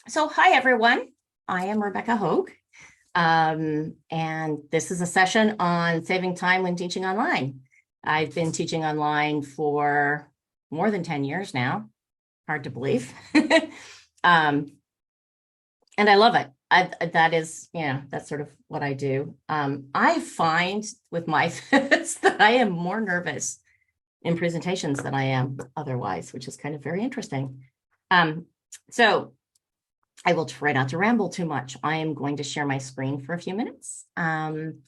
So hi, everyone. I am Rebecca Hogue, and this is a session on saving time when teaching online. I've been teaching online for more than 10 years now. Hard to believe. And I love it. That's sort of what I do. I find with MYFEST that I am more nervous in presentations than I am otherwise, which is kind of very interesting. So I will try not to ramble too much. I am going to share my screen for a few minutes and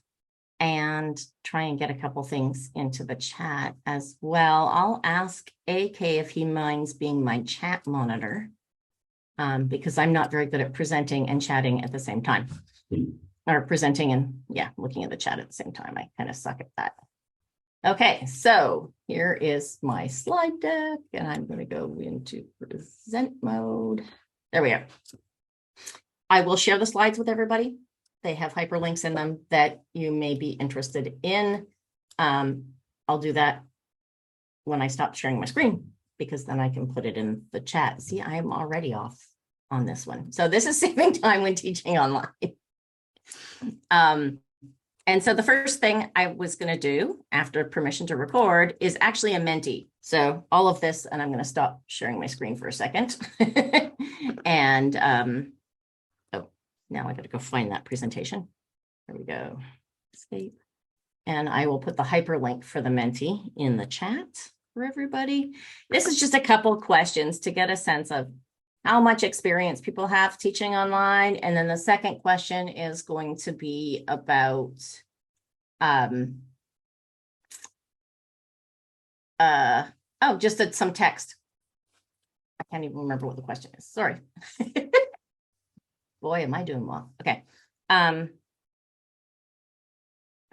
try and get a couple things into the chat as well. I'll ask AK if he minds being my chat monitor because I'm not very good at presenting and chatting at the same time. Or presenting and looking at the chat at the same time. I kind of suck at that. Okay, so here is my slide deck and I'm going to go into present mode. There we are. I will share the slides with everybody. They have hyperlinks in them that you may be interested in. I'll do that when I stop sharing my screen because then I can put it in the chat. See, I'm already off on this one. So this is saving time when teaching online. And so the first thing I was going to do after permission to record is actually a Menti. So all of this, and I'm going to stop sharing my screen for a second. And now I got to go find that presentation. There we go. Escape. And I will put the hyperlink for the Menti in the chat for everybody. This is just a couple of questions to get a sense of how much experience people have teaching online. And then the second question is going to be about some text. I can't even remember what the question is. Sorry. Boy, am I doing well. Okay.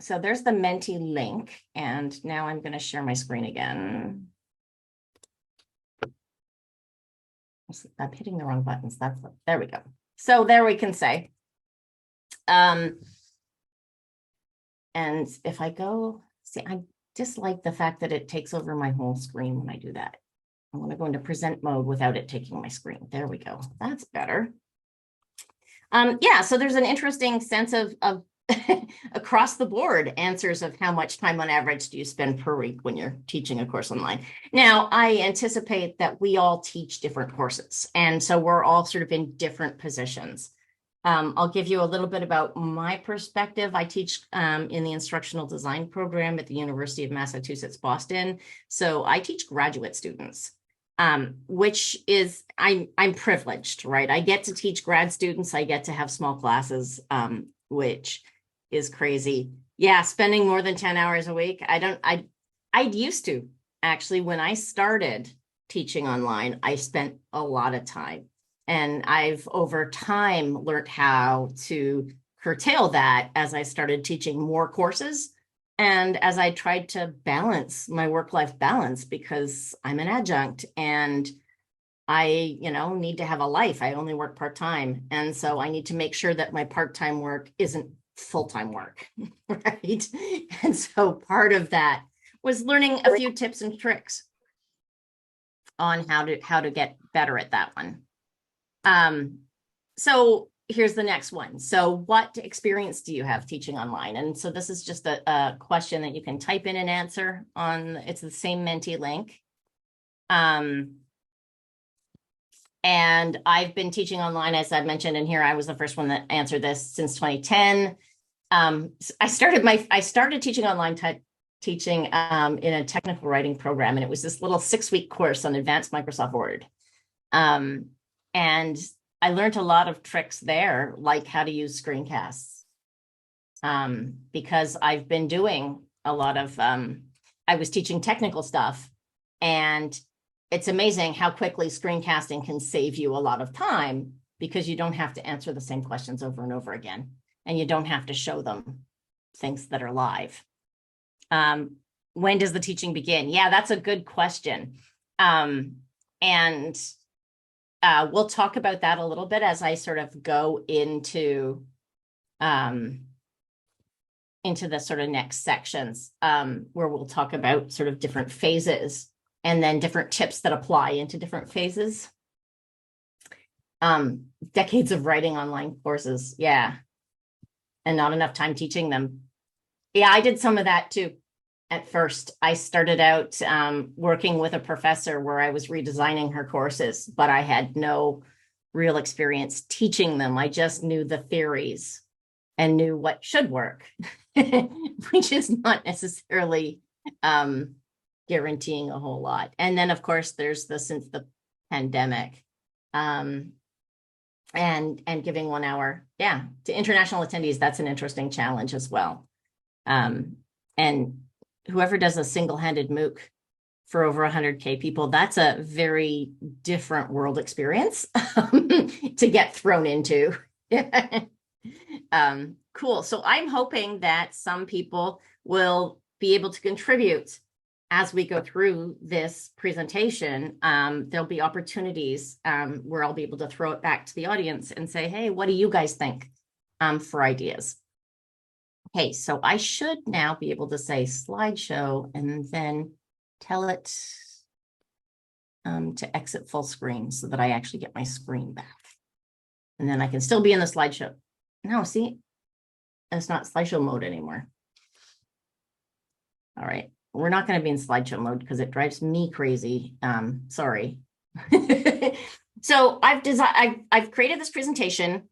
So there's the Menti link. And now I'm going to share my screen again. I'm hitting the wrong buttons. There we go. So there we can say. And if I go, see, I dislike the fact that it takes over my whole screen when I do that. I want to go into present mode without it taking my screen. There we go. That's better. So there's an interesting sense of across the board answers of how much time on average do you spend per week when you're teaching a course online. Now, I anticipate that we all teach different courses, and so we're all sort of in different positions. I'll give you a little bit about my perspective. I teach in the instructional design program at the University of Massachusetts, Boston. So I teach graduate students. Which is, I'm privileged, right? I get to teach grad students. I get to have small classes, which is crazy. Yeah, spending more than 10 hours a week. I used to actually, when I started teaching online, I spent a lot of time, and I've over time learned how to curtail that as I started teaching more courses. And as I tried to balance my work-life balance, because I'm an adjunct and I, need to have a life. I only work part-time. And so I need to make sure that my part-time work isn't full-time work, right? And so part of that was learning a few tips and tricks on how to get better at that one. So here's the next one. So what experience do you have teaching online? And so this is just a question that you can type in and answer on, it's the same Menti link. And I've been teaching online, as I've mentioned in here. I was the first one that answered this since 2010. I started teaching online teaching in a technical writing program, and it was this little 6-week course on advanced Microsoft Word. And I learned a lot of tricks there, like how to use screencasts, because I've been doing a lot of, I was teaching technical stuff, and it's amazing how quickly screencasting can save you a lot of time because you don't have to answer the same questions over and over again, and you don't have to show them things that are live. When does the teaching begin? Yeah, that's a good question. We'll talk about that a little bit as I sort of go into the sort of next sections, where we'll talk about sort of different phases and then different tips that apply into different phases. Decades of writing online courses. Yeah. And not enough time teaching them. Yeah, I did some of that too. At first, I started out working with a professor where I was redesigning her courses, but I had no real experience teaching them. I just knew the theories and knew what should work, which is not necessarily guaranteeing a whole lot. And then, of course, there's since the pandemic, and giving 1 hour, to international attendees. That's an interesting challenge as well. And whoever does a single-handed MOOC for over 100K people, that's a very different world experience to get thrown into. Cool. So I'm hoping that some people will be able to contribute as we go through this presentation. There'll be opportunities where I'll be able to throw it back to the audience and say, hey, what do you guys think for ideas? Okay, so I should now be able to say slideshow and then tell it to exit full screen so that I actually get my screen back. And then I can still be in the slideshow. No, see, it's not slideshow mode anymore. All right, we're not going to be in slideshow mode because it drives me crazy. Sorry. So I've created this presentation.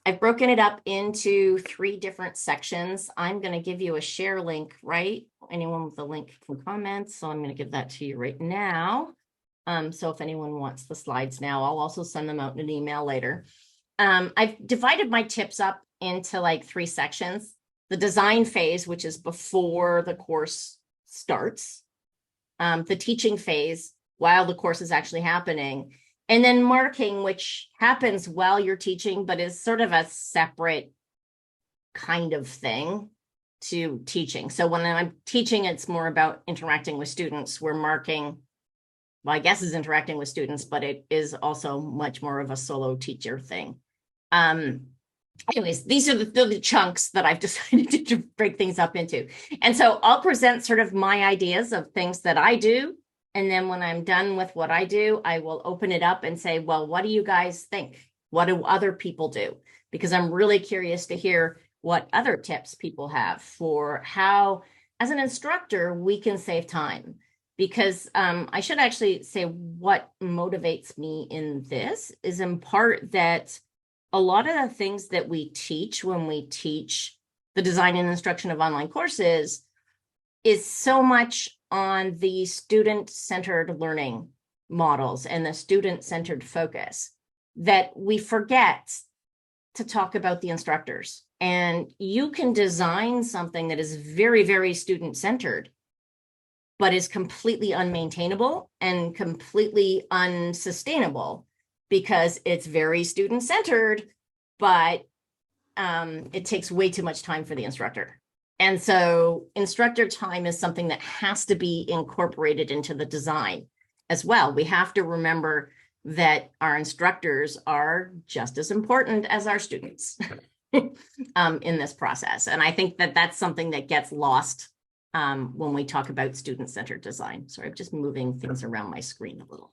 I've broken it up into 3 different sections. I'm going to give you a share link, right? Anyone with a link can comment. So I'm going to give that to you right now. So if anyone wants the slides now, I'll also send them out in an email later. I've divided my tips up into like 3 sections. The design phase, which is before the course starts. The teaching phase, while the course is actually happening. And then marking, which happens while you're teaching, but is sort of a separate kind of thing to teaching. So when I'm teaching, it's more about interacting with students. We're marking, well, I guess is interacting with students, but it is also much more of a solo teacher thing. Anyways, these are the chunks that I've decided to break things up into. And so I'll present sort of my ideas of things that I do. And then when I'm done with what I do, I will open it up and say, well, what do you guys think? What do other people do? Because I'm really curious to hear what other tips people have for how, as an instructor, we can save time. Because I should actually say what motivates me in this is in part that a lot of the things that we teach when we teach the design and instruction of online courses is so much on the student-centered learning models and the student-centered focus that we forget to talk about the instructors. And you can design something that is very, very student-centered, but is completely unmaintainable and completely unsustainable because it's very student-centered, but it takes way too much time for the instructor. And so instructor time is something that has to be incorporated into the design as well. We have to remember that our instructors are just as important as our students in this process. And I think that that's something that gets lost when we talk about student-centered design. Sorry, I'm just moving things around my screen a little.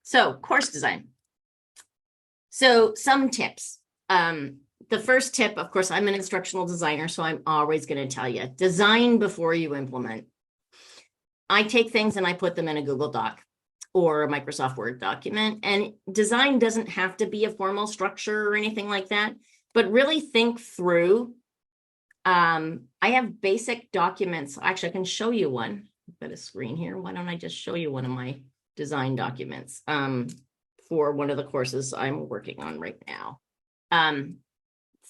So course design. So some tips. The first tip, of course, I'm an instructional designer, so I'm always going to tell you, design before you implement. I take things and I put them in a Google Doc or a Microsoft Word document, and design doesn't have to be a formal structure or anything like that, but really think through. I have basic documents. Actually, I can show you one. I've got a screen here. Why don't I just show you one of my design documents for one of the courses I'm working on right now.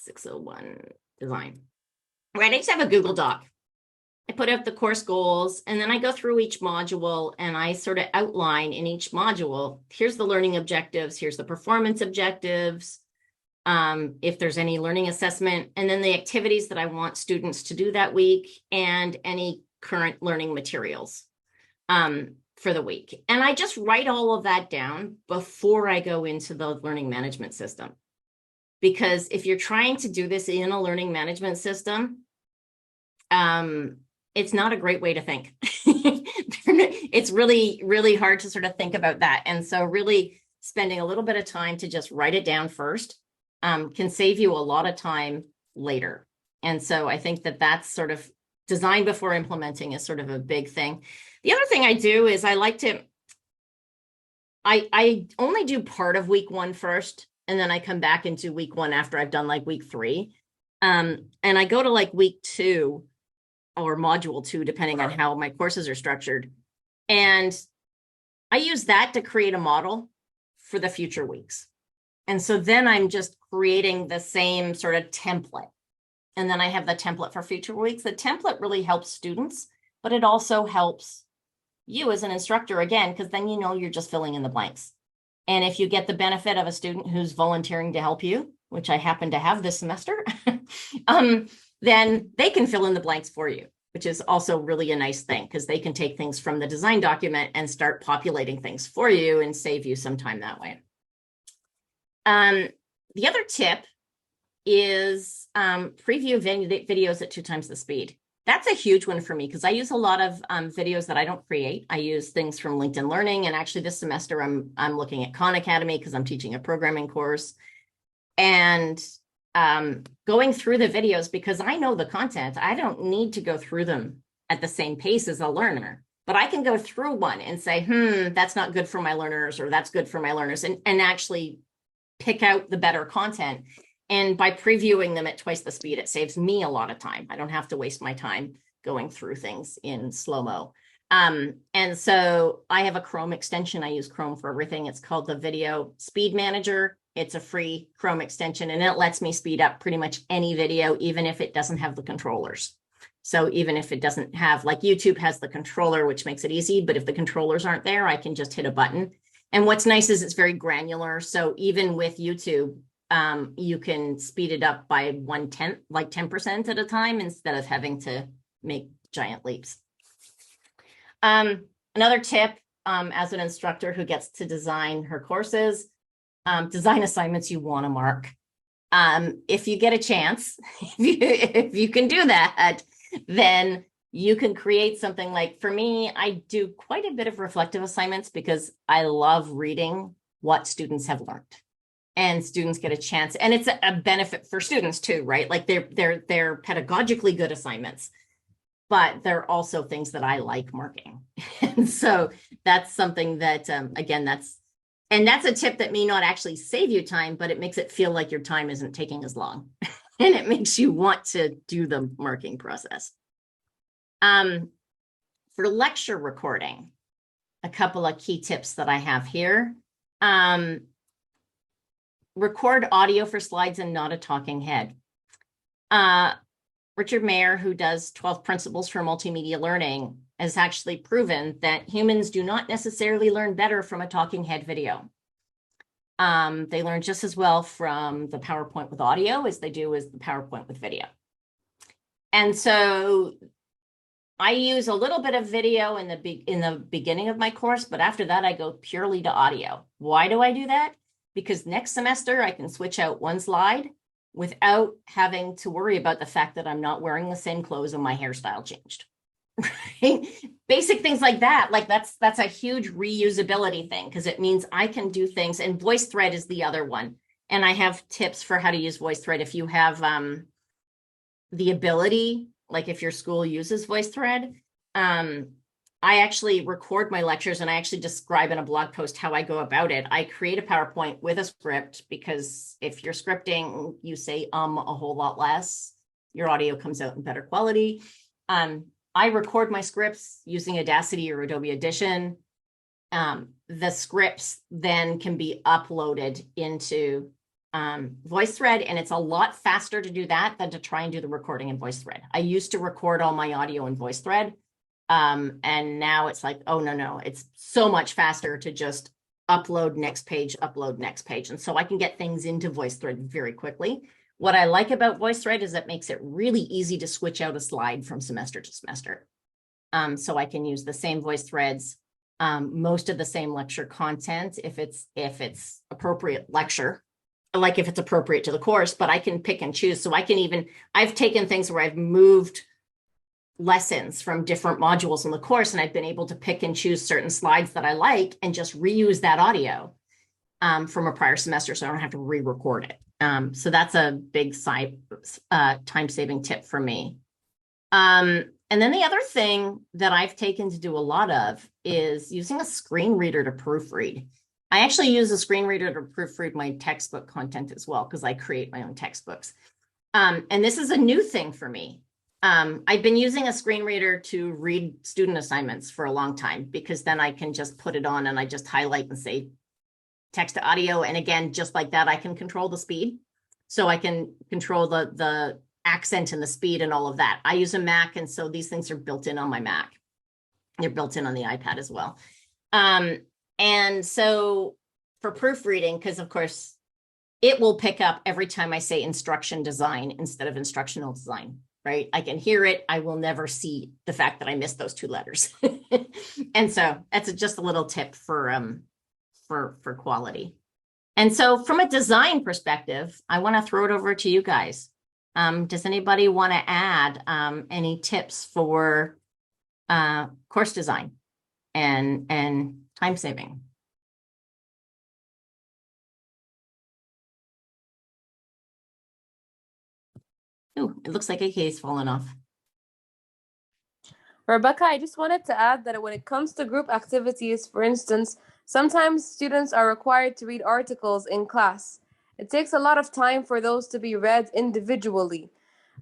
601 design. Right, I just have a Google Doc. I put out the course goals, and then I go through each module and I sort of outline in each module, here's the learning objectives, here's the performance objectives, if there's any learning assessment, and then the activities that I want students to do that week and any current learning materials for the week. And I just write all of that down before I go into the learning management system. Because if you're trying to do this in a learning management system, it's not a great way to think. It's really, really hard to sort of think about that. And so really spending a little bit of time to just write it down first can save you a lot of time later. And so I think that that's sort of design before implementing is sort of a big thing. The other thing I do is I like to, I only do part of week 1 first, and then I come back into week 1 after I've done like week 3. And I go to like week 2 or module 2, depending on how my courses are structured. And I use that to create a model for the future weeks. And so then I'm just creating the same sort of template. And then I have the template for future weeks. The template really helps students, but it also helps you as an instructor again, because then you know you're just filling in the blanks. And if you get the benefit of a student who's volunteering to help you, which I happen to have this semester, then they can fill in the blanks for you, which is also really a nice thing because they can take things from the design document and start populating things for you and save you some time that way. The other tip is preview videos at 2 times the speed. That's a huge one for me because I use a lot of videos that I don't create. I use things from LinkedIn Learning, and actually this semester I'm looking at Khan Academy because I'm teaching a programming course, and going through the videos because I know the content. I don't need to go through them at the same pace as a learner, but I can go through one and say, that's not good for my learners, or that's good for my learners, and actually pick out the better content. And by previewing them at twice the speed, it saves me a lot of time. I don't have to waste my time going through things in slow-mo. And so I have a Chrome extension. I use Chrome for everything. It's called the Video Speed Manager. It's a free Chrome extension, and it lets me speed up pretty much any video, even if it doesn't have the controllers. So even if it doesn't have, like YouTube has the controller, which makes it easy, but if the controllers aren't there, I can just hit a button. And what's nice is it's very granular. So even with YouTube, you can speed it up by 1/10, like 10% at a time, instead of having to make giant leaps. Another tip, as an instructor who gets to design her courses, design assignments you want to mark. If you get a chance, if you can do that, then you can create something like, for me, I do quite a bit of reflective assignments because I love reading what students have learned. And students get a chance, and it's a benefit for students too, right? Like they're pedagogically good assignments, but they're also things that I like marking. And so that's something that, again, that's a tip that may not actually save you time, but it makes it feel like your time isn't taking as long. And it makes you want to do the marking process. For lecture recording, a couple of key tips that I have here. Record audio for slides and not a talking head. Richard Mayer, who does 12 Principles for Multimedia Learning, has actually proven that humans do not necessarily learn better from a talking head video. They learn just as well from the PowerPoint with audio as they do as the PowerPoint with video. And so I use a little bit of video in the beginning of my course, but after that, I go purely to audio. Why do I do that? Because next semester I can switch out one slide without having to worry about the fact that I'm not wearing the same clothes and my hairstyle changed. Right? Basic things like that. Like that's a huge reusability thing, because it means I can do things. And VoiceThread is the other one. And I have tips for how to use VoiceThread if you have the ability, like if your school uses VoiceThread. I actually record my lectures, and I actually describe in a blog post how I go about it. I create a PowerPoint with a script, because if you're scripting, you say a whole lot less. Your audio comes out in better quality. I record my scripts using Audacity or Adobe Audition. The scripts then can be uploaded into VoiceThread, and it's a lot faster to do that than to try and do the recording in VoiceThread. I used to record all my audio in VoiceThread. And now it's like, oh, no, it's so much faster to just upload next page. And so I can get things into VoiceThread very quickly. What I like about VoiceThread is it makes it really easy to switch out a slide from semester to semester. So I can use the same VoiceThreads, most of the same lecture content if it's appropriate lecture, like if it's appropriate to the course, but I can pick and choose. So I've taken things where I've moved lessons from different modules in the course, and I've been able to pick and choose certain slides that I like and just reuse that audio. from a prior semester, so I don't have to re-record it. So that's a big time-saving tip for me. And then the other thing that I've taken to do a lot of is using a screen reader to proofread. I actually use a screen reader to proofread my textbook content as well, because I create my own textbooks. And this is a new thing for me. I've been using a screen reader to read student assignments for a long time, because then I can just put it on and I just highlight and say text to audio. And again, just like that, I can control the speed. So I can control the accent and the speed and all of that. I use a Mac, and so these things are built in on my Mac. They're built in on the iPad as well. And so for proofreading, because of course it will pick up every time I say instruction design instead of instructional design, right? I can hear it. I will never see the fact that I missed those two letters. And so that's just a little tip for quality. And so from a design perspective, I want to throw it over to you guys. Does anybody want to add any tips for course design and time saving? Oh, it looks like AK's fallen off. Rebecca, I just wanted to add that when it comes to group activities, for instance, sometimes students are required to read articles in class. It takes a lot of time for those to be read individually.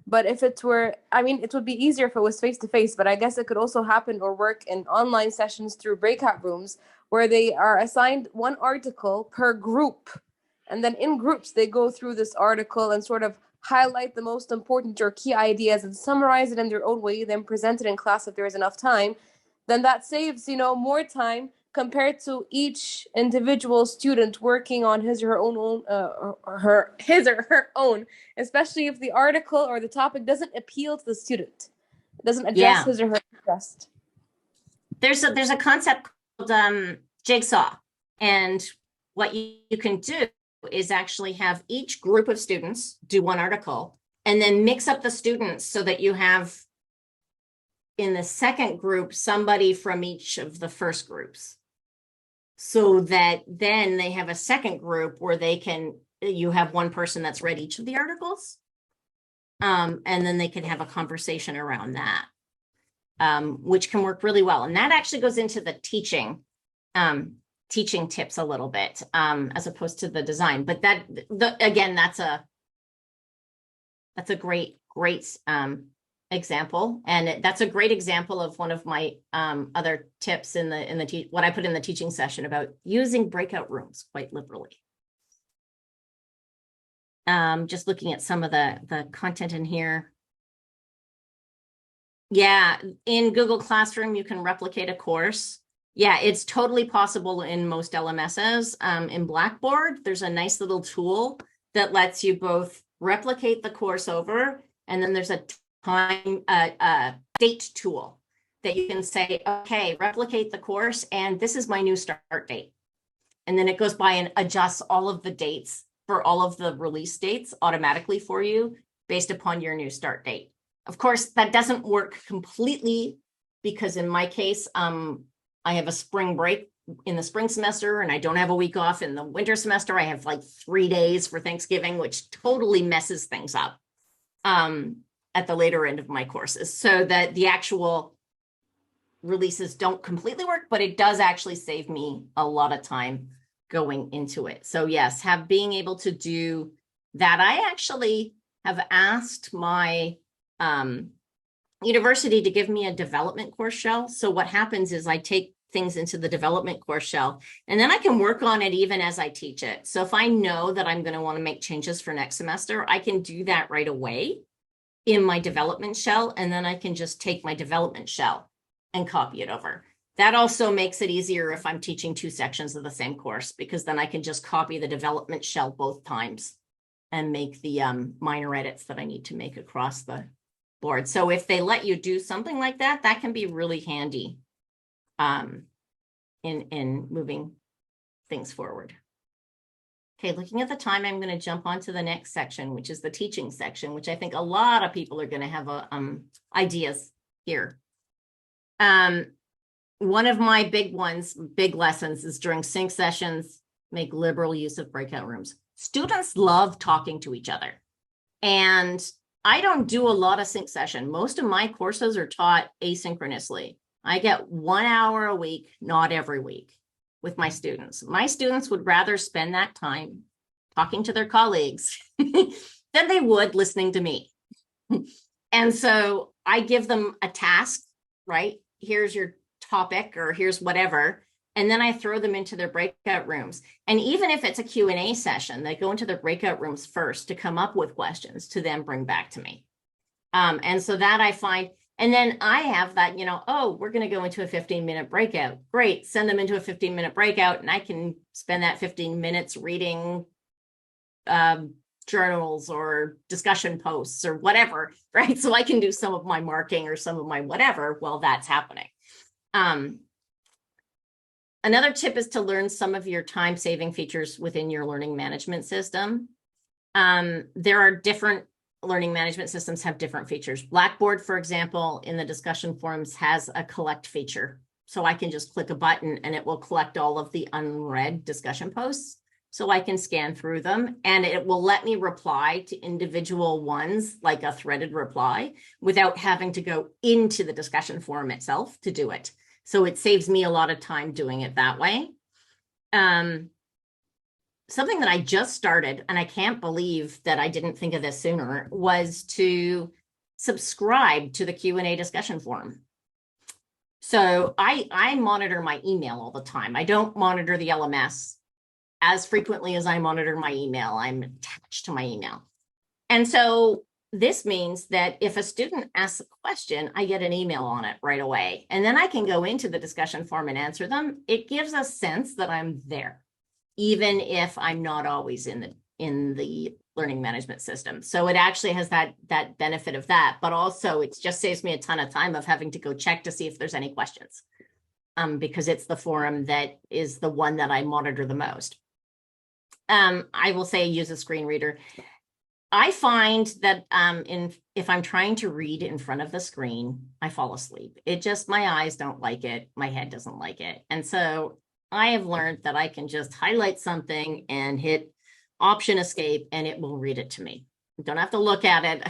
But if it were, I mean, it would be easier if it was face-to-face, but I guess it could also happen or work in online sessions through breakout rooms where they are assigned one article per group. And then in groups, they go through this article and sort of highlight the most important or key ideas and summarize it in their own way, then present it in class if there is enough time. Then that saves, more time compared to each individual student working on his or her own, especially if the article or the topic doesn't appeal to the student. It doesn't address his or her interest. There's a concept called jigsaw, and what you can do is actually have each group of students do one article and then mix up the students so that you have in the second group somebody from each of the first groups, so that then they have a second group where you have one person that's read each of the articles, and then they can have a conversation around that, which can work really well. And that actually goes into the teaching tips a little bit, as opposed to the design. But again, that's a great example, and that's a great example of one of my other tips in what I put in the teaching session about using breakout rooms quite liberally. Just looking at some of the content in here. Yeah, in Google Classroom, you can replicate a course. Yeah, it's totally possible in most LMSs. In Blackboard, there's a nice little tool that lets you both replicate the course over, and then there's a date tool that you can say, okay, replicate the course, and this is my new start date. And then it goes by and adjusts all of the dates for all of the release dates automatically for you based upon your new start date. Of course, that doesn't work completely, because in my case, I have a spring break in the spring semester and I don't have a week off in the winter semester. I have like 3 days for Thanksgiving, which totally messes things up at the later end of my courses, so that the actual releases don't completely work, but it does actually save me a lot of time going into it. So yes, being able to do that. I actually have asked my university to give me a development course shell. So what happens is I take things into the development course shell, and then I can work on it even as I teach it. So if I know that I'm going to want to make changes for next semester, I can do that right away in my development shell, and then I can just take my development shell and copy it over. That also makes it easier if I'm teaching 2 sections of the same course, because then I can just copy the development shell both times and make the minor edits that I need to make across the board. So if they let you do something like that, that can be really handy in moving things forward. Okay, looking at the time, I'm going to jump on to the next section, which is the teaching section, which I think a lot of people are going to have ideas here. One of my big lessons is during sync sessions, make liberal use of breakout rooms. Students love talking to each other. And I don't do a lot of sync session. Most of my courses are taught asynchronously. I get 1 hour a week, not every week, with my students. My students would rather spend that time talking to their colleagues than they would listening to me. And so I give them a task, right? Here's your topic, or here's whatever. And then I throw them into their breakout rooms. And even if it's a Q&A session, they go into their breakout rooms first to come up with questions to then bring back to me. And so that I find, and then I have that, oh, we're going to go into a 15-minute breakout. Great. Send them into a 15-minute breakout, and I can spend that 15 minutes reading journals or discussion posts or whatever, right? So I can do some of my marking or some of my whatever while that's happening. Another tip is to learn some of your time-saving features within your learning management system. There are different learning management systems have different features. Blackboard, for example, in the discussion forums has a collect feature. So I can just click a button and it will collect all of the unread discussion posts. So I can scan through them, and it will let me reply to individual ones, like a threaded reply, without having to go into the discussion forum itself to do it. So it saves me a lot of time doing it that way. Something that I just started, and I can't believe that I didn't think of this sooner, was to subscribe to the Q&A discussion forum. So I monitor my email all the time. I don't monitor the LMS as frequently as I monitor my email. I'm attached to my email. And so this means that if a student asks a question, I get an email on it right away. And then I can go into the discussion forum and answer them. It gives a sense that I'm there, even if I'm not always in the learning management system. So it actually has that benefit of that, but also it just saves me a ton of time of having to go check to see if there's any questions, because it's the forum that is the one that I monitor the most. I will say use a screen reader. I find that if I'm trying to read in front of the screen, I fall asleep. My eyes don't like it. My head doesn't like it. And so I have learned that I can just highlight something and hit Option Escape, and it will read it to me. Don't have to look at it,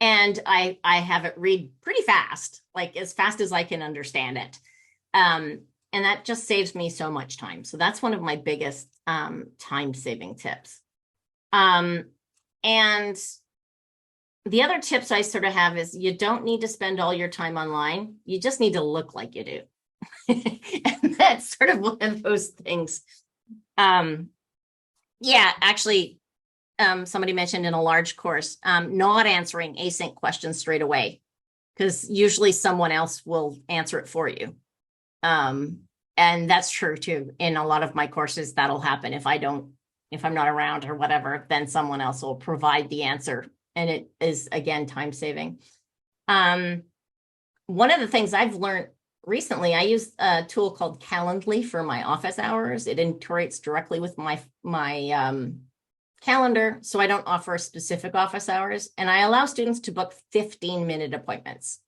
and I have it read pretty fast, like as fast as I can understand it. And that just saves me so much time. So that's one of my biggest time-saving tips. And the other tips I sort of have is you don't need to spend all your time online. You just need to look like you do. And that's sort of one of those things. Yeah, actually, somebody mentioned in a large course, not answering async questions straight away, because usually someone else will answer it for you. And that's true too. In a lot of my courses, that'll happen. If I'm not around or whatever, then someone else will provide the answer. And it is, again, time saving. One of the things I've learned recently, I use a tool called Calendly for my office hours. It integrates directly with my calendar, so I don't offer specific office hours. And I allow students to book 15-minute appointments.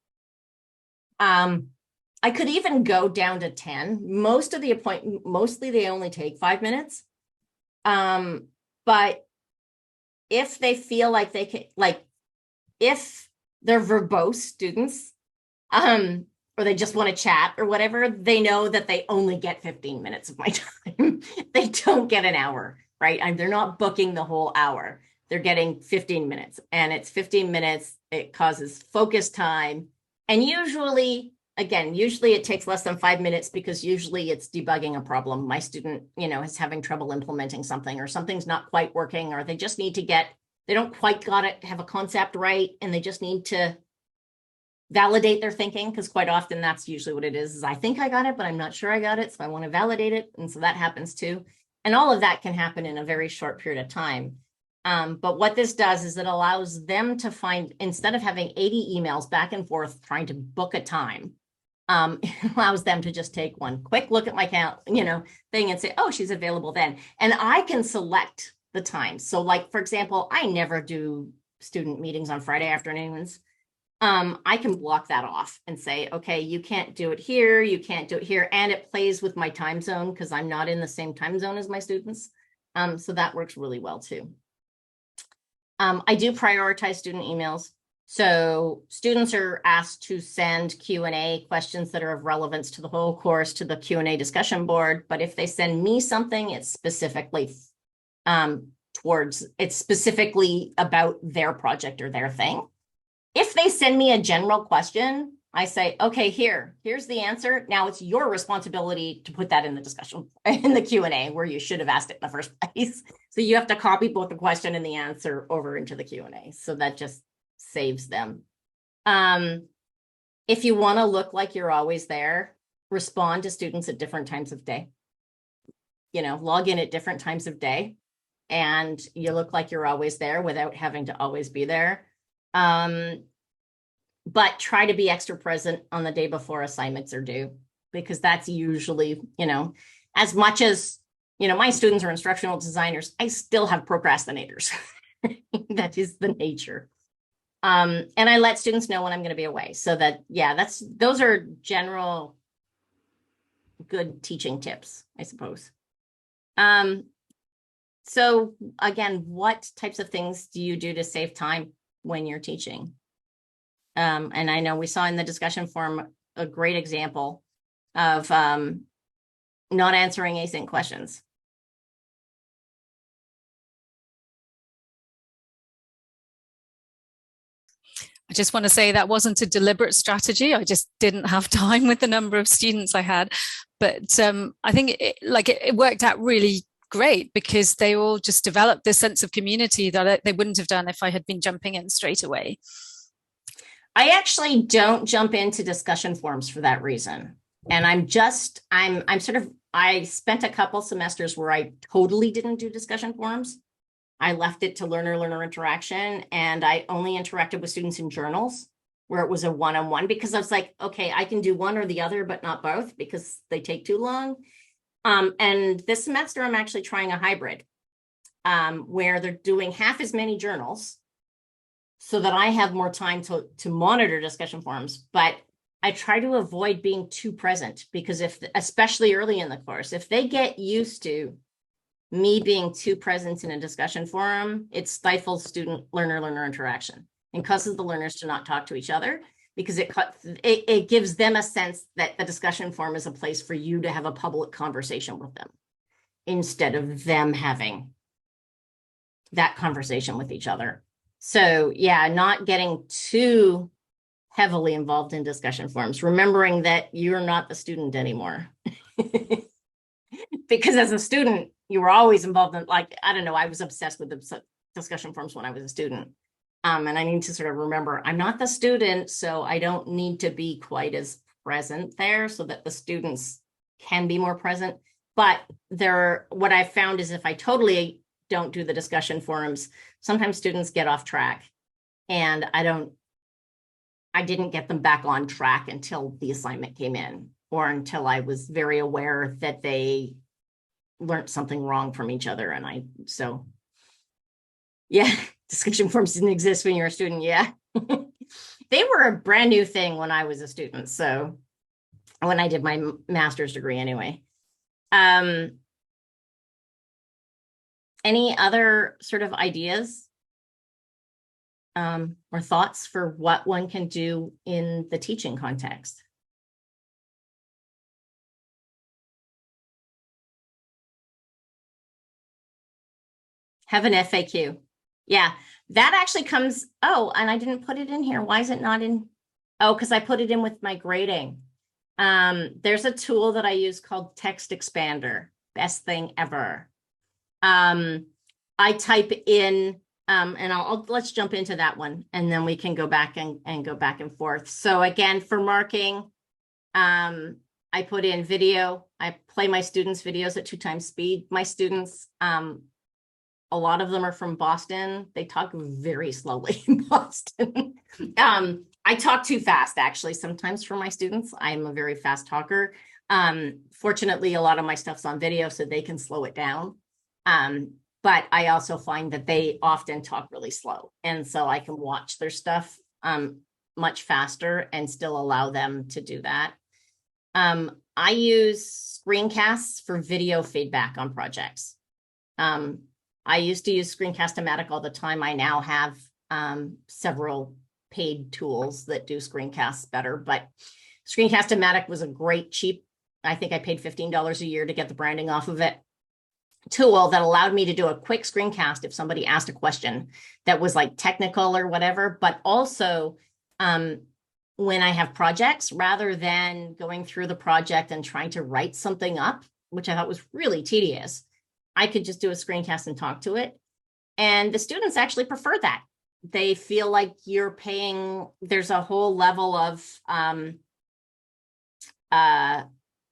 I could even go down to 10. Mostly they only take 5 minutes. But if they feel like they can, like if they're verbose students, or they just want to chat or whatever, they know that they only get 15 minutes of my time. They don't get an hour, right? They're not booking the whole hour. They're getting 15 minutes, and it's 15 minutes. It causes focus time. And usually it takes less than 5 minutes, because usually it's debugging a problem. My student, is having trouble implementing something, or something's not quite working, or they just need to they don't quite have a concept right, and they just need to validate their thinking, because quite often that's usually what it is I think I got it, but I'm not sure I got it, so I want to validate it. And so that happens too. And all of that can happen in a very short period of time. But what this does is it allows them to find, instead of having 80 emails back and forth trying to book a time, it allows them to just take one quick look at my thing and say, oh, she's available then. And I can select the time. So like, for example, I never do student meetings on Friday afternoons. I can block that off and say, okay, you can't do it here, you can't do it here. And it plays with my time zone because I'm not in the same time zone as my students. So that works really well too. I do prioritize student emails. So students are asked to send Q&A questions that are of relevance to the whole course to the Q&A discussion board. But if they send me something, it's specifically it's specifically about their project or their thing. If they send me a general question, I say, okay, here's the answer. Now it's your responsibility to put that in the discussion, in the Q&A where you should have asked it in the first place. So you have to copy both the question and the answer over into the Q&A. So that just saves them. If you want to look like you're always there, respond to students at different times of day. Log in at different times of day and you look like you're always there without having to always be there. But try to be extra present on the day before assignments are due, because that's usually, as much as, my students are instructional designers, I still have procrastinators. That is the nature. And I let students know when I'm going to be away so that, those are general good teaching tips, I suppose. So again, what types of things do you do to save time when you're teaching? And I know we saw in the discussion forum a great example of not answering async questions. I just want to say that wasn't a deliberate strategy. I just didn't have time with the number of students I had. But I think it worked out really great because they all just developed this sense of community that they wouldn't have done if I had been jumping in straight away. I actually don't jump into discussion forums for that reason. And I spent a couple semesters where I totally didn't do discussion forums. I left it to learner interaction, and I only interacted with students in journals where it was a one-on-one, because I was like, okay, I can do one or the other, but not both because they take too long. And this semester, I'm actually trying a hybrid where they're doing half as many journals so that I have more time to monitor discussion forums. But I try to avoid being too present, because especially early in the course, if they get used to me being too present in a discussion forum, it stifles student learner interaction and causes the learners to not talk to each other, because it gives them a sense that the discussion forum is a place for you to have a public conversation with them instead of them having that conversation with each other. So not getting too heavily involved in discussion forums, remembering that you're not the student anymore. Because as a student, you were always involved in, I was obsessed with the discussion forums when I was a student. And I need to sort of remember, I'm not the student, so I don't need to be quite as present there so that the students can be more present. But what I've found is if I totally don't do the discussion forums, sometimes students get off track, and I didn't get them back on track until the assignment came in, or until I was very aware that they learned something wrong from each other. And discussion forums didn't exist when you were a student. They were a brand new thing when I was a student. So when I did my master's degree anyway. Any other sort of ideas or thoughts for what one can do in the teaching context? Have an FAQ. Yeah, that actually comes. Oh, and I didn't put it in here. Why is it not in? Oh, because I put it in with my grading. There's a tool that I use called Text Expander. Best thing ever. I type in, and let's jump into that one, and then we can go back and go back and forth. So again, for marking, I put in video. I play my students' videos at 2 times speed. My students, a lot of them are from Boston. They talk very slowly in Boston. I talk too fast, actually, sometimes for my students. I'm a very fast talker. Fortunately, a lot of my stuff's on video, so they can slow it down. But I also find that they often talk really slow. And so I can watch their stuff. much faster and still allow them to do that. I use screencasts for video feedback on projects. I used to use Screencast-O-Matic all the time. I now have several paid tools that do screencasts better, but Screencast-O-Matic was a great, cheap, I think I paid $15 a year to get the branding off of it, tool that allowed me to do a quick screencast if somebody asked a question that was like technical or whatever, but also when I have projects, rather than going through the project and trying to write something up, which I thought was really tedious, I could just do a screencast and talk to it. And the students actually prefer that. They feel like you're paying, there's a whole level of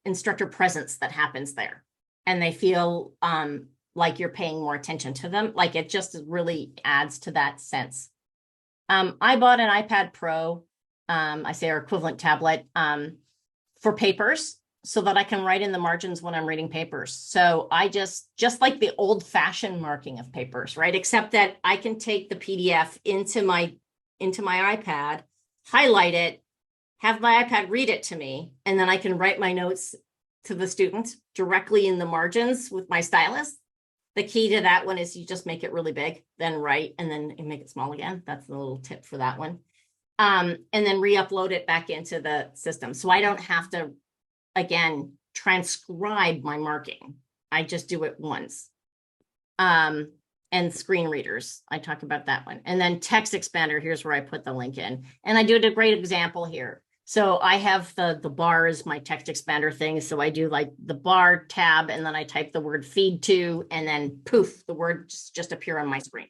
instructor presence that happens there. And they feel like you're paying more attention to them. Like it just really adds to that sense. I bought an iPad Pro, I say our equivalent tablet, for papers so that I can write in the margins when I'm reading papers. So I just like the old fashioned marking of papers, right? Except that I can take the PDF into my iPad, highlight it, have my iPad read it to me, and then I can write my notes to the student directly in the margins with my stylus. The key to that one is you just make it really big, then write, and then you make it small again. That's the little tip for that one. And then re-upload it back into the system. So I don't have to, again, transcribe my marking. I just do it once. And screen readers, I talk about that one. And then text expander, here's where I put the link in. And I do a great example here. So I have the bar is my text expander thing. So I do like the bar tab, and then I type the word feed to, and then poof, the words just appear on my screen.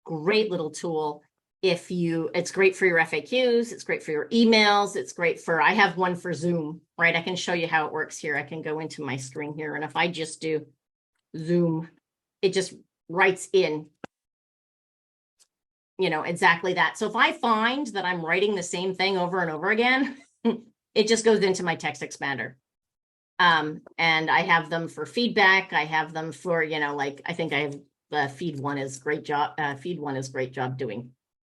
Great little tool. It's great for your FAQs, it's great for your emails, it's great for, I have one for Zoom, right? I can show you how it works here. I can go into my screen here, and if I just do Zoom, it just writes in, exactly that. So if I find that I'm writing the same thing over and over again, it just goes into my text expander. And I have them for feedback. I have them for, I think I have feed one is great job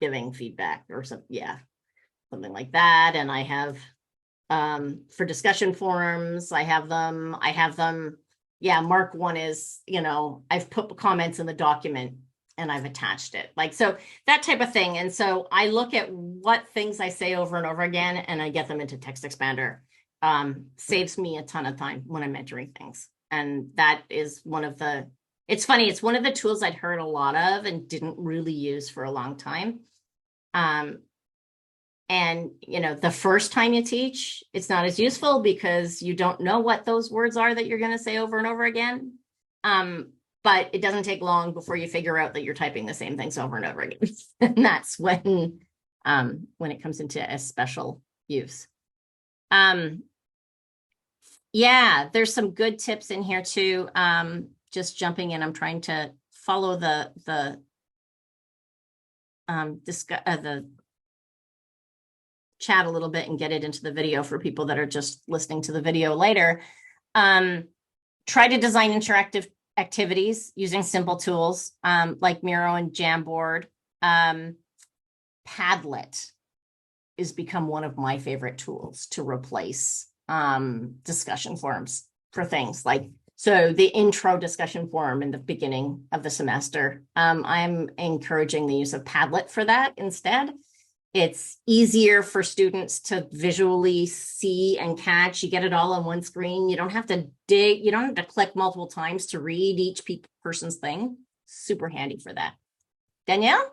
giving feedback or something like that. And I have for discussion forums, I have them mark one is, I've put comments in the document and I've attached it, so that type of thing. And so I look at what things I say over and over again, and I get them into text expander. Saves me a ton of time when I'm entering things. And that is it's funny, it's one of the tools I'd heard a lot of and didn't really use for a long time. And the first time you teach, it's not as useful because you don't know what those words are that you're going to say over and over again. But it doesn't take long before you figure out that you're typing the same things over and over again. And that's when it comes into a special use. There's some good tips in here too. Just jumping in, I'm trying to follow the chat a little bit and get it into the video for people that are just listening to the video later. Try to design interactive activities using simple tools like Miro and Jamboard. Padlet has become one of my favorite tools to replace discussion forums for things like, so the intro discussion forum in the beginning of the semester. I'm encouraging the use of Padlet for that instead. It's easier for students to visually see and catch. You get it all on one screen. You don't have to dig. You don't have to click multiple times to read each person's thing. Super handy for that. Danielle?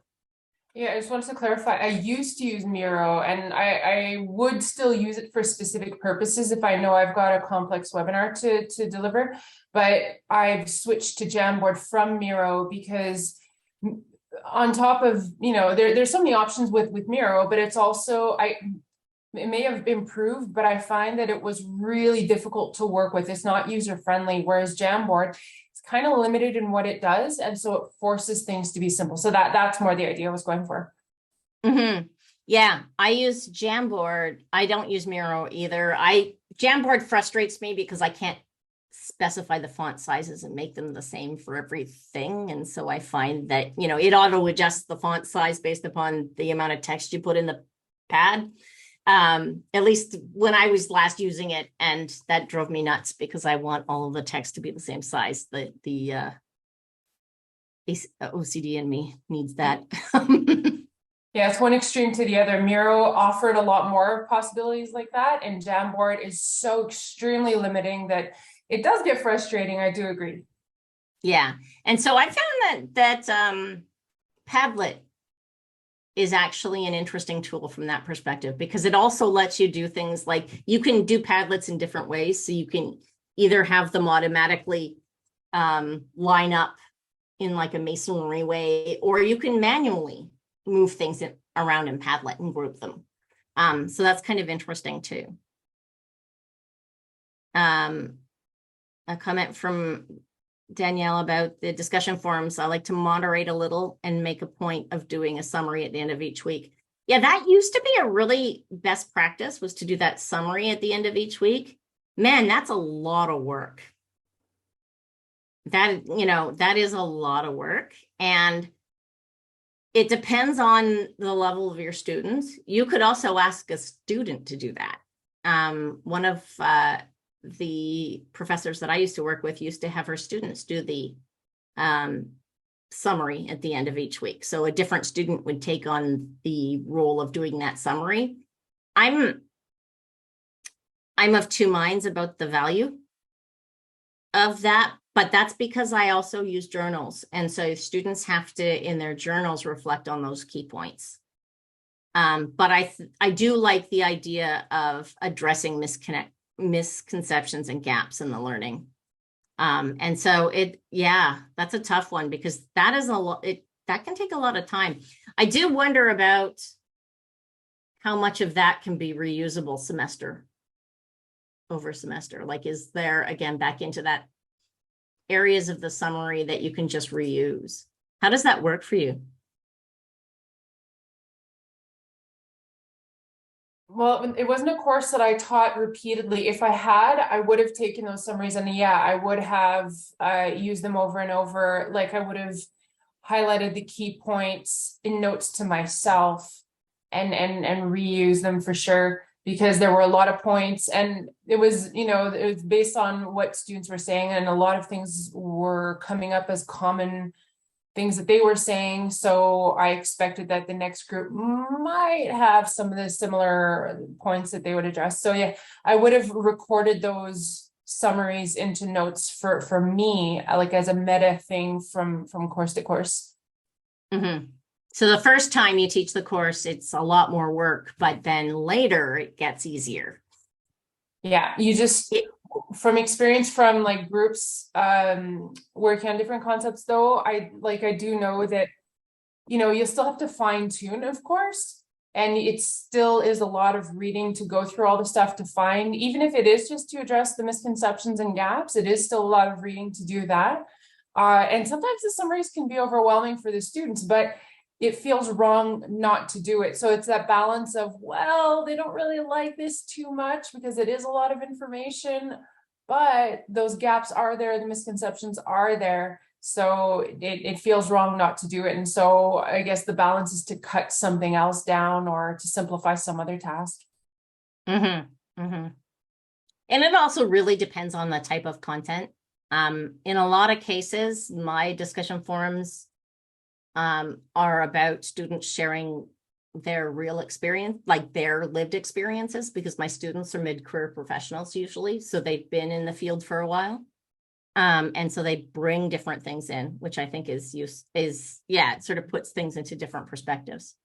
Yeah, I just wanted to clarify. I used to use Miro, and I would still use it for specific purposes if I know I've got a complex webinar to deliver. But I've switched to Jamboard from Miro because on top of, there's so many options with Miro, but it's also, it may have improved, but I find that it was really difficult to work with. It's not user friendly, whereas Jamboard, it's kind of limited in what it does. And so it forces things to be simple. So that's more the idea I was going for. Mm-hmm. Yeah, I use Jamboard. I don't use Miro either. Jamboard frustrates me because I can't specify the font sizes and make them the same for everything. And so I find that, it auto adjusts the font size based upon the amount of text you put in pad. At least when I was last using it, and that drove me nuts because I want all of the text to be the same size. The OCD in me needs that. Yeah, it's one extreme to the other. Miro offered a lot more possibilities like that, and Jamboard is so extremely limiting that it does get frustrating. I do agree. Yeah, and so I found that Padlet is actually an interesting tool from that perspective, because it also lets you do things like you can do Padlets in different ways. So you can either have them automatically line up in like a masonry way, or you can manually move things around in Padlet and group them. So that's kind of interesting too. A comment from Danielle about the discussion forums. I like to moderate a little and make a point of doing a summary at the end of each week. Yeah, that used to be a really best practice, was to do that summary at the end of each week. Man, that's a lot of work. That is a lot of work. And it depends on the level of your students. You could also ask a student to do that. One of the professors that I used to work with used to have her students do the summary at the end of each week. So a different student would take on the role of doing that summary. I'm of two minds about the value of that, but that's because I also use journals. And so students have to, in their journals, reflect on those key points. But I do like the idea of addressing misconceptions and gaps in the learning. And so that's a tough one, because that is that can take a lot of time. I do wonder about how much of that can be reusable semester over semester. Like, is there, again, back into that areas of the summary that you can just reuse? How does that work for you? Well, it wasn't a course that I taught repeatedly. If I had, I would have taken those summaries, and yeah, I would have used them over and over. Like, I would have highlighted the key points in notes to myself and reuse them for sure, because there were a lot of points, and it was based on what students were saying, and a lot of things were coming up as common things that they were saying. So I expected that the next group might have some of the similar points that they would address. So yeah, I would have recorded those summaries into notes for me, like as a meta thing from course to course. Mm-hmm. So the first time you teach the course, it's a lot more work, but then later it gets easier. Yeah, you just, from experience from like groups working on different concepts though, I do know that you still have to fine tune, of course, and it still is a lot of reading to go through all the stuff to find, even if it is just to address the misconceptions and gaps, it is still a lot of reading to do that. And sometimes the summaries can be overwhelming for the students, but it feels wrong not to do it. So it's that balance of, well, they don't really like this too much because it is a lot of information, but those gaps are there, the misconceptions are there. So it feels wrong not to do it. And so I guess the balance is to cut something else down or to simplify some other task. Mm-hmm. Mm-hmm. And it also really depends on the type of content. In a lot of cases, my discussion forums are about students sharing their real experience, like their lived experiences, because my students are mid-career professionals usually, so they've been in the field for a while. And so they bring different things in, which I think it sort of puts things into different perspectives.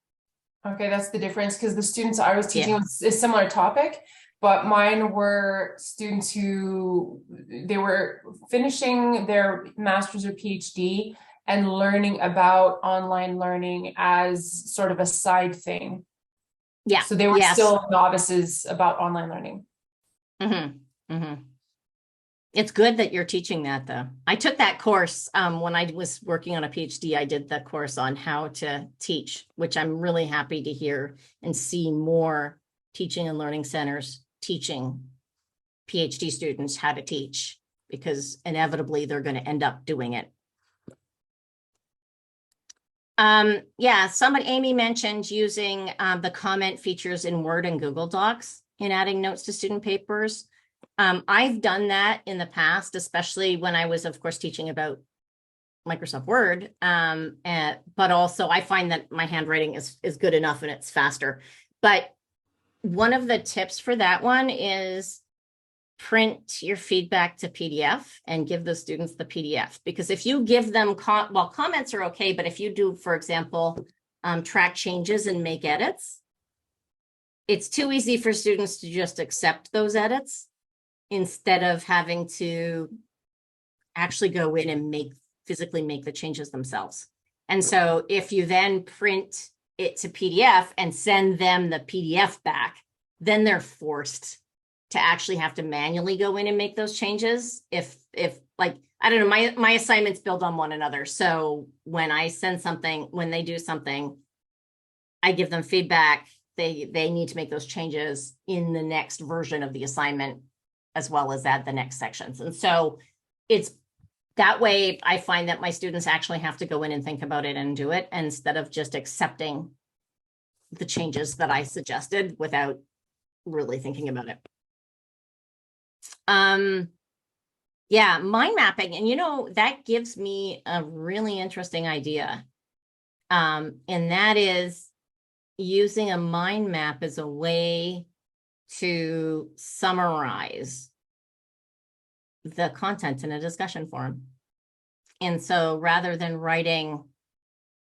Okay, that's the difference, because the students I was teaching was a similar topic, but mine were students who they were finishing their master's or PhD and learning about online learning as sort of a side thing. Yeah. So they were still novices about online learning. Mm-hmm. Mm-hmm. It's good that you're teaching that, though. I took that course when I was working on a PhD. I did the course on how to teach, which I'm really happy to hear and see more teaching and learning centers teaching PhD students how to teach, because inevitably they're going to end up doing it. Yeah, Amy mentioned using the comment features in Word and Google Docs in adding notes to student papers. I've done that in the past, especially when I was, of course, teaching about Microsoft Word. But also I find that my handwriting is good enough and it's faster. But one of the tips for that one is print your feedback to PDF and give the students the PDF. Because if you give them, comments are okay, but if you do, for example, track changes and make edits, it's too easy for students to just accept those edits instead of having to actually go in and physically make the changes themselves. And so if you then print it to PDF and send them the PDF back, then they're forced to actually have to manually go in and make those changes. If like, I don't know, my assignments build on one another. So when I send something, when they do something, I give them feedback. They need to make those changes in the next version of the assignment, as well as add the next sections. And so it's that way I find that my students actually have to go in and think about it and do it instead of just accepting the changes that I suggested without really thinking about it. Yeah, mind mapping. And that gives me a really interesting idea. And that is using a mind map as a way to summarize the content in a discussion forum. And so rather than writing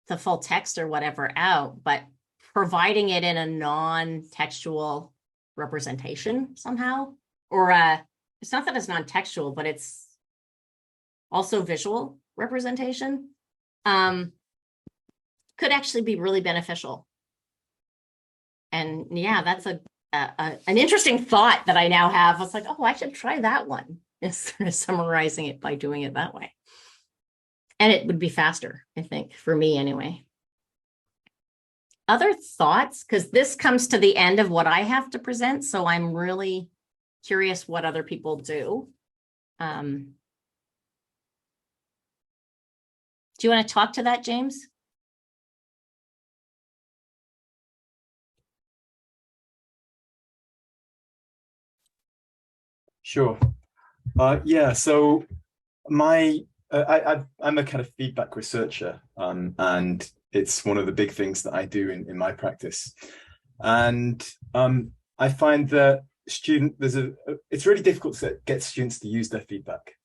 the full text or whatever out, but providing it in a non-textual representation somehow, or it's not that it's non-textual, but it's also visual representation, could actually be really beneficial. And yeah, that's an interesting thought that I now have. I was like, oh, I should try that one, instead of summarizing it by doing it that way. And it would be faster, I think, for me anyway. Other thoughts? Because this comes to the end of what I have to present, so I'm really curious what other people do. Do you want to talk to that, James? Sure. Yeah, so I'm a kind of feedback researcher, and it's one of the big things that I do in my practice. And I find that it's really difficult to get students to use their feedback.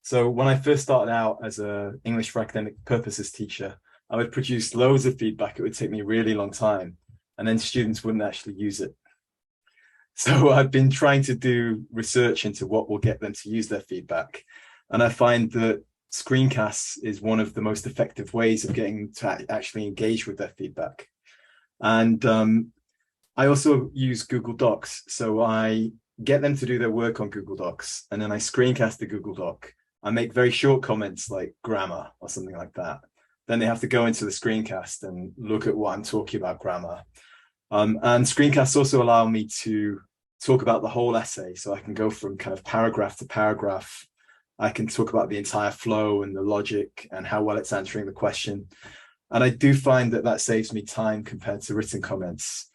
So when I first started out as an English for academic purposes teacher, I would produce loads of feedback. It would take me a really long time, and then students wouldn't actually use it. So I've been trying to do research into what will get them to use their feedback. And I find that screencasts is one of the most effective ways of getting to actually engage with their feedback. And I also use Google Docs. So I get them to do their work on Google Docs, and then I screencast the Google Doc. I make very short comments like grammar or something like that. Then they have to go into the screencast and look at what I'm talking about grammar. And screencasts also allow me to talk about the whole essay. So I can go from kind of paragraph to paragraph. I can talk about the entire flow and the logic and how well it's answering the question. And I do find that saves me time compared to written comments.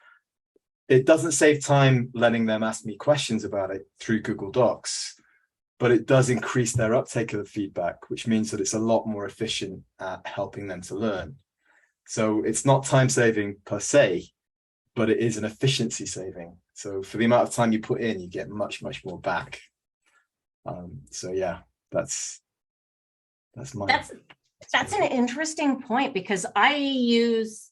It doesn't save time letting them ask me questions about it through Google Docs, but it does increase their uptake of the feedback, which means that it's a lot more efficient at helping them to learn. So it's not time saving per se, but it is an efficiency saving. So for the amount of time you put in, you get much, much more back. So yeah, that's mine. That's an interesting point, because I use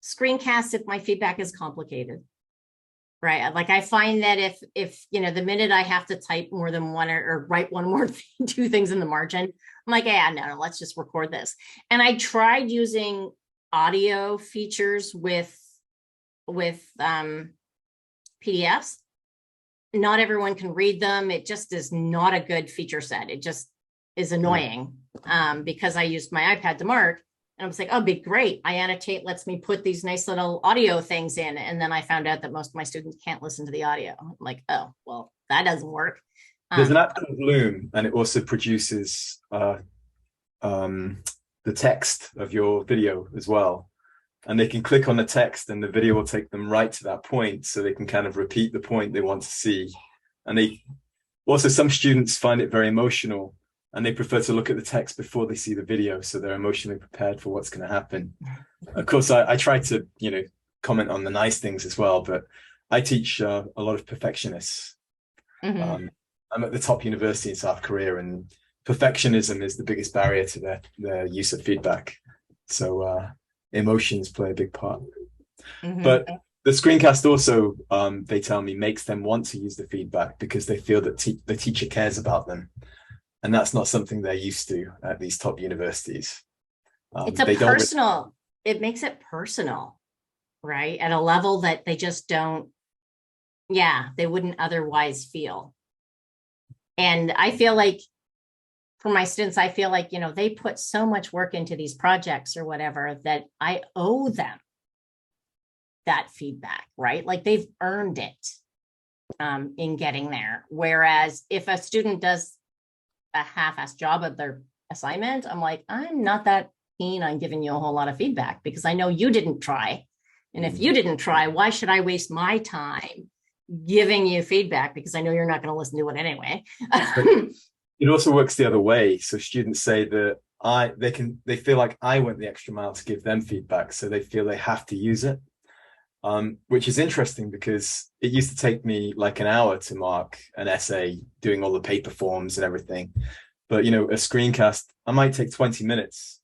screencasts if my feedback is complicated, right? Like I find that if the minute I have to type more than one or write one more two things in the margin, I'm like, yeah, no, let's just record this. And I tried using audio features with PDFs. Not everyone can read them. It just is not a good feature set. It just is annoying because I used my iPad to mark, and I was like, oh, be great. iAnnotate lets me put these nice little audio things in. And then I found out that most of my students can't listen to the audio. I'm like, oh, well, that doesn't work. There's an app called Loom, and it also produces the text of your video as well. And they can click on the text and the video will take them right to that point, so they can kind of repeat the point they want to see. And they also, some students find it very emotional and they prefer to look at the text before they see the video, so they're emotionally prepared for what's going to happen. Of course, I try to, comment on the nice things as well, but I teach a lot of perfectionists. Mhm. I'm at the top university in South Korea, and perfectionism is the biggest barrier to their use of feedback. So emotions play a big part. Mhm. But the screencast also, they tell me, makes them want to use the feedback because they feel that the teacher cares about them. And that's not something they're used to at these top universities. It's a personal, it makes it personal, right? At a level that they just don't, they wouldn't otherwise feel. And I feel like for my students, I feel like, they put so much work into these projects or whatever that I owe them that feedback, right? Like they've earned it in getting there. Whereas if a student does a half-assed job of their assignment, I'm like, I'm not that keen on giving you a whole lot of feedback because I know you didn't try. And if you didn't try, why should I waste my time giving you feedback? Because I know you're not going to listen to it anyway. It also works the other way. So students say that they feel like I went the extra mile to give them feedback, so they feel they have to use it. Which is interesting because it used to take me like an hour to mark an essay, doing all the paper forms and everything. But, a screencast, I might take 20 minutes,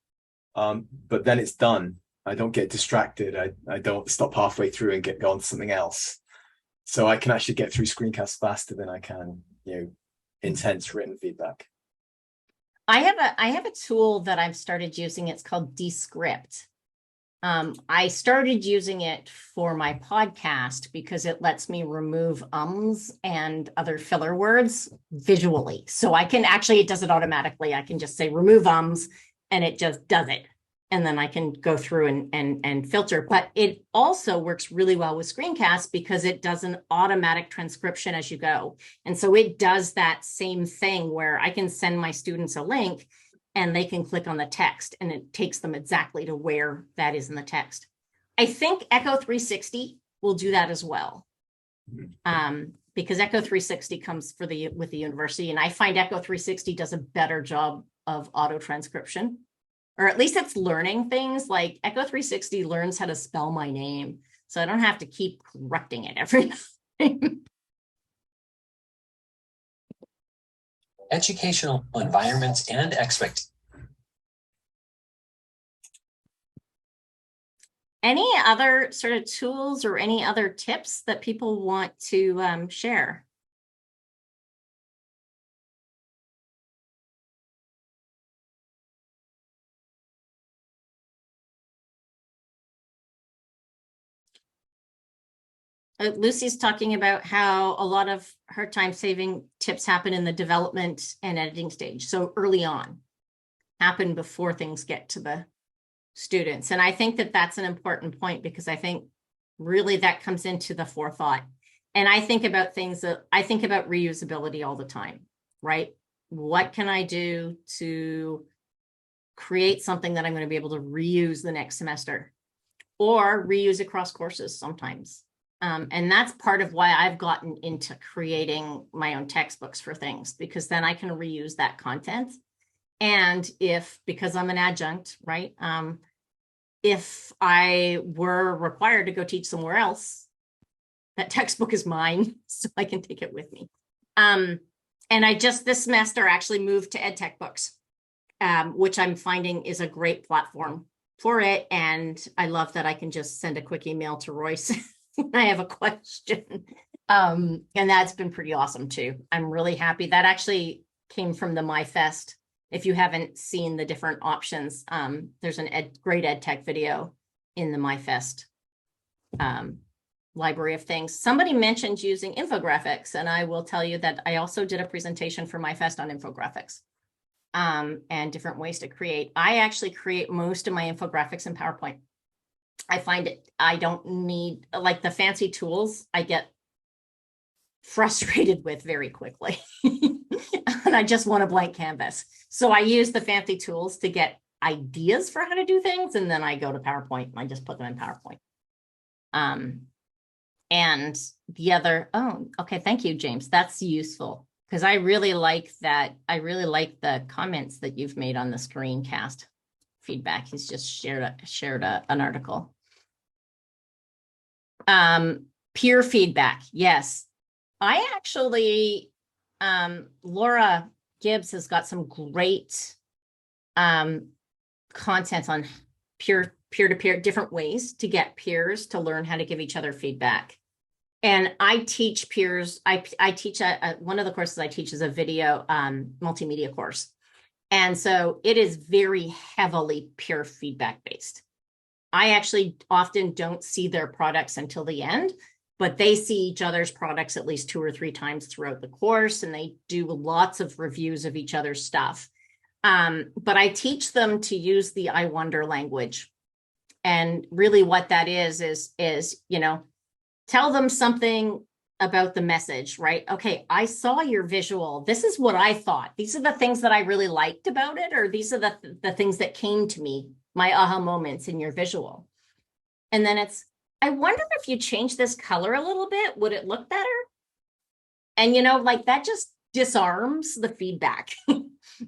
but then it's done. I don't get distracted. I don't stop halfway through and go on to something else. So I can actually get through screencasts faster than I can, intense written feedback. I have a tool that I've started using. It's called Descript. I started using it for my podcast because it lets me remove ums and other filler words visually. So I can actually, it does it automatically. I can just say remove ums and it just does it. And then I can go through and filter. But it also works really well with screencasts because it does an automatic transcription as you go. And so it does that same thing where I can send my students a link and they can click on the text and it takes them exactly to where that is in the text. I think Echo 360 will do that as well. Because Echo 360 comes with the university, and I find Echo 360 does a better job of auto transcription, or at least it's learning things. Like Echo 360 learns how to spell my name, so I don't have to keep correcting it every time. Educational environments and expectations. Any other sort of tools or any other tips that people want to share? Lucy's talking about how a lot of her time-saving tips happen in the development and editing stage. So early on, happen before things get to the students. And I think that that's an important point because I think really that comes into the forethought. And I think about I think about reusability all the time, right? What can I do to create something that I'm going to be able to reuse the next semester or reuse across courses sometimes? And that's part of why I've gotten into creating my own textbooks for things, because then I can reuse that content. And because I'm an adjunct, right? If I were required to go teach somewhere else, that textbook is mine, so I can take it with me. And I just this semester actually moved to EdTech books, which I'm finding is a great platform for it. And I love that I can just send a quick email to Royce. I have a question. And that's been pretty awesome too. I'm really happy. That actually came from the MYFEST. If you haven't seen the different options, there's great ed tech video in the MYFEST library of things. Somebody mentioned using infographics, and I will tell you that I also did a presentation for MYFEST on infographics and different ways to create. I actually create most of my infographics in PowerPoint. I find I don't need, like the fancy tools, I get frustrated with very quickly. And I just want a blank canvas. So I use the fancy tools to get ideas for how to do things, and then I go to PowerPoint and I just put them in PowerPoint. And the other, oh, okay, thank you, James. That's useful because I really like that. I really like the comments that you've made on the screencast feedback. He's just shared an article. Peer feedback. Yes, I actually, Laura Gibbs has got some great content on peer-to-peer, different ways to get peers to learn how to give each other feedback. And I teach peers, I teach one of the courses I teach is a video multimedia course. And so it is very heavily peer feedback based. I actually often don't see their products until the end, but they see each other's products at least 2 or 3 times throughout the course, and they do lots of reviews of each other's stuff. But I teach them to use the I wonder language. And really what that is, you know, tell them something about the message, right? Okay, I saw your visual. This is what I thought. These are the things that I really liked about it, or these are the things that came to me, my aha moments in your visual. And then it's, I wonder if you change this color a little bit, would it look better? And, you know, like that just disarms the feedback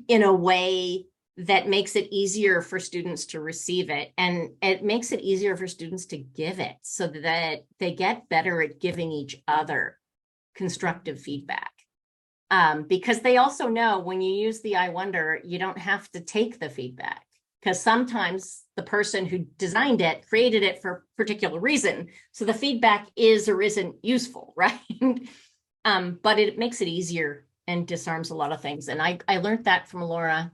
in a way that makes it easier for students to receive it. And it makes it easier for students to give it so that they get better at giving each other constructive feedback. Because they also know when you use the I wonder, you don't have to take the feedback. Because sometimes the person who designed it created it for a particular reason. So the feedback is or isn't useful, right? But it makes it easier and disarms a lot of things. And I learned that from Laura.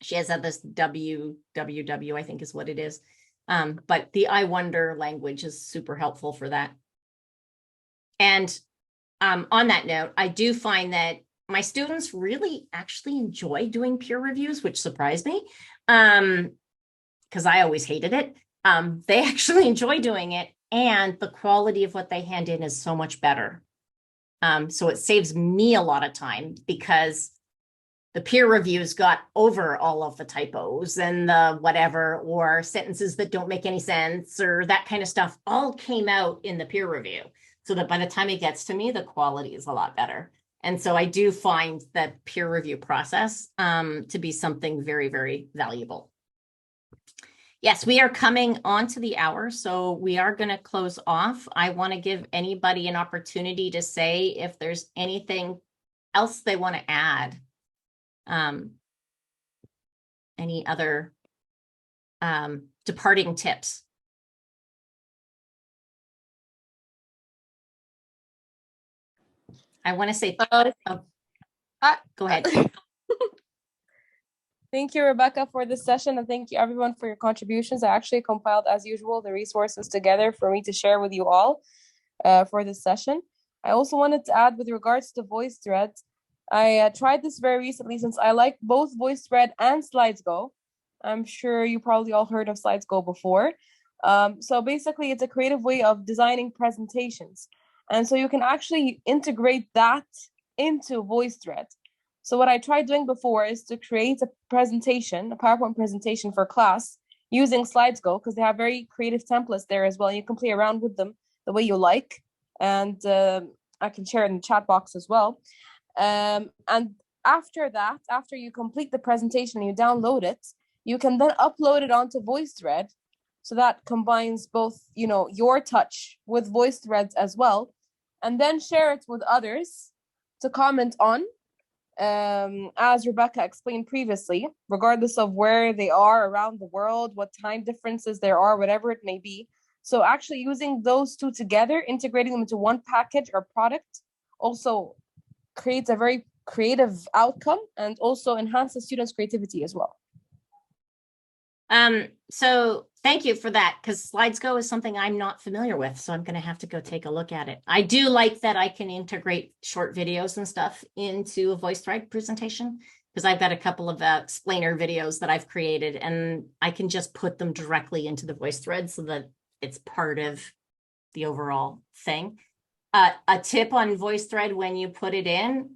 She has this WWW, I think is what it is. But the I wonder language is super helpful for that. And on that note, I do find that my students really actually enjoy doing peer reviews, which surprised me because I always hated it. They actually enjoy doing it, and the quality of what they hand in is so much better. So it saves me a lot of time because the peer reviews got over all of the typos and the whatever, or sentences that don't make any sense, or that kind of stuff all came out in the peer review. So that by the time it gets to me, the quality is a lot better. And so I do find the peer review process to be something very, very valuable. Yes, we are coming on to the hour, so we are going to close off. I want to give anybody an opportunity to say if there's anything else they want to add. Any other departing tips? I want to say, go ahead. Thank you, Rebecca, for this session, and thank you everyone for your contributions. I actually compiled, as usual, the resources together for me to share with you all for this session. I also wanted to add with regards to VoiceThread, I tried this very recently since I like both VoiceThread and SlidesGo. I'm sure you probably all heard of SlidesGo before. So basically, it's a creative way of designing presentations. And so you can actually integrate that into VoiceThread. So what I tried doing before is to create a presentation, a PowerPoint presentation for class using SlidesGo, because they have very creative templates there as well. You can play around with them the way you like. And I can share it in the chat box as well. And after that, after you complete the presentation and you download it, you can then upload it onto VoiceThread. So that combines both, you know, your touch with VoiceThreads as well, and then share it with others to comment on. As Rebecca explained previously, regardless of where they are around the world, what time differences there are, whatever it may be. So actually using those two together, integrating them into one package or product, also creates a very creative outcome and also enhances students' creativity as well. So thank you for that, because SlidesGo is something I'm not familiar with, so I'm going to have to go take a look at it. I do like that I can integrate short videos and stuff into a VoiceThread presentation, because I've got a couple of explainer videos that I've created, and I can just put them directly into the VoiceThread so that it's part of the overall thing. A tip on VoiceThread when you put it in,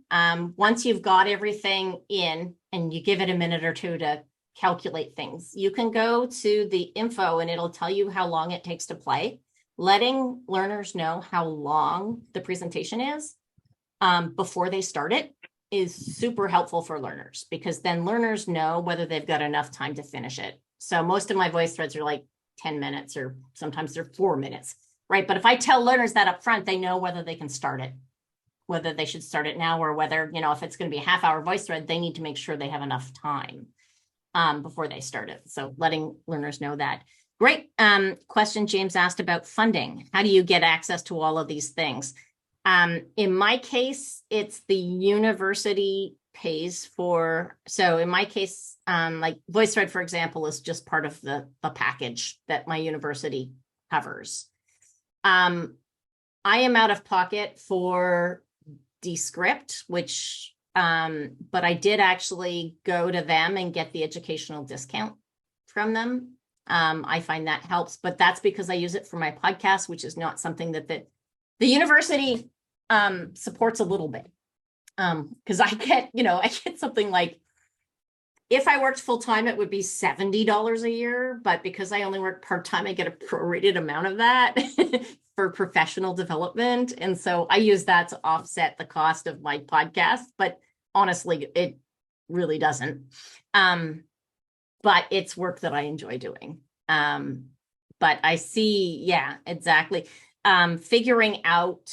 once you've got everything in and you give it a minute or two to calculate things. You can go to the info and it'll tell you how long it takes to play. Letting learners know how long the presentation is before they start it is super helpful for learners, because then learners know whether they've got enough time to finish it. So most of my voice threads are like 10 minutes, or sometimes they're 4 minutes, right? But if I tell learners that up front, they know whether they can start it, whether they should start it now, or whether, you know, if it's going to be a half-hour voice thread, they need to make sure they have enough time before they start it. So letting learners know that. Great question James asked about funding. How do you get access to all of these things? In my case, it's the university pays for. So in my case, like VoiceThread, for example, is just part of the package that my university covers. I am out of pocket for Descript, which, but I did actually go to them and get the educational discount from them. I find that helps, but that's because I use it for my podcast, which is not something that the university supports a little bit. Because I get something like, if I worked full time, it would be $70 a year, but because I only work part time, I get a prorated amount of that for professional development. And so I use that to offset the cost of my podcast, but honestly, it really doesn't. But it's work that I enjoy doing. But I see, yeah, exactly. Figuring out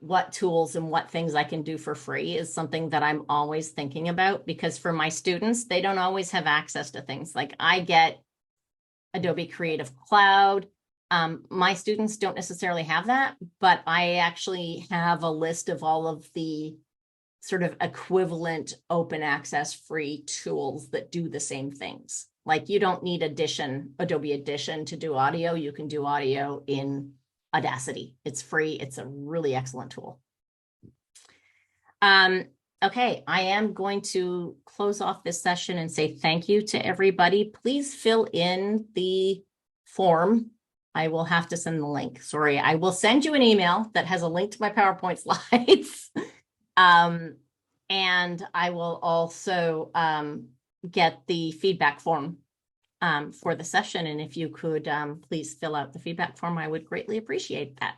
what tools and what things I can do for free is something that I'm always thinking about, because for my students, they don't always have access to things. Like I get Adobe Creative Cloud. My students don't necessarily have that, but I actually have a list of all of the sort of equivalent open access free tools that do the same things. Like you don't need Adobe Audition to do audio. You can do audio in Audacity. It's free. It's a really excellent tool. Okay, I am going to close off this session and say thank you to everybody. Please fill in the form. I will have to send the link. Sorry, I will send you an email that has a link to my PowerPoint slides. And I will also get the feedback form for the session. And if you could please fill out the feedback form, I would greatly appreciate that.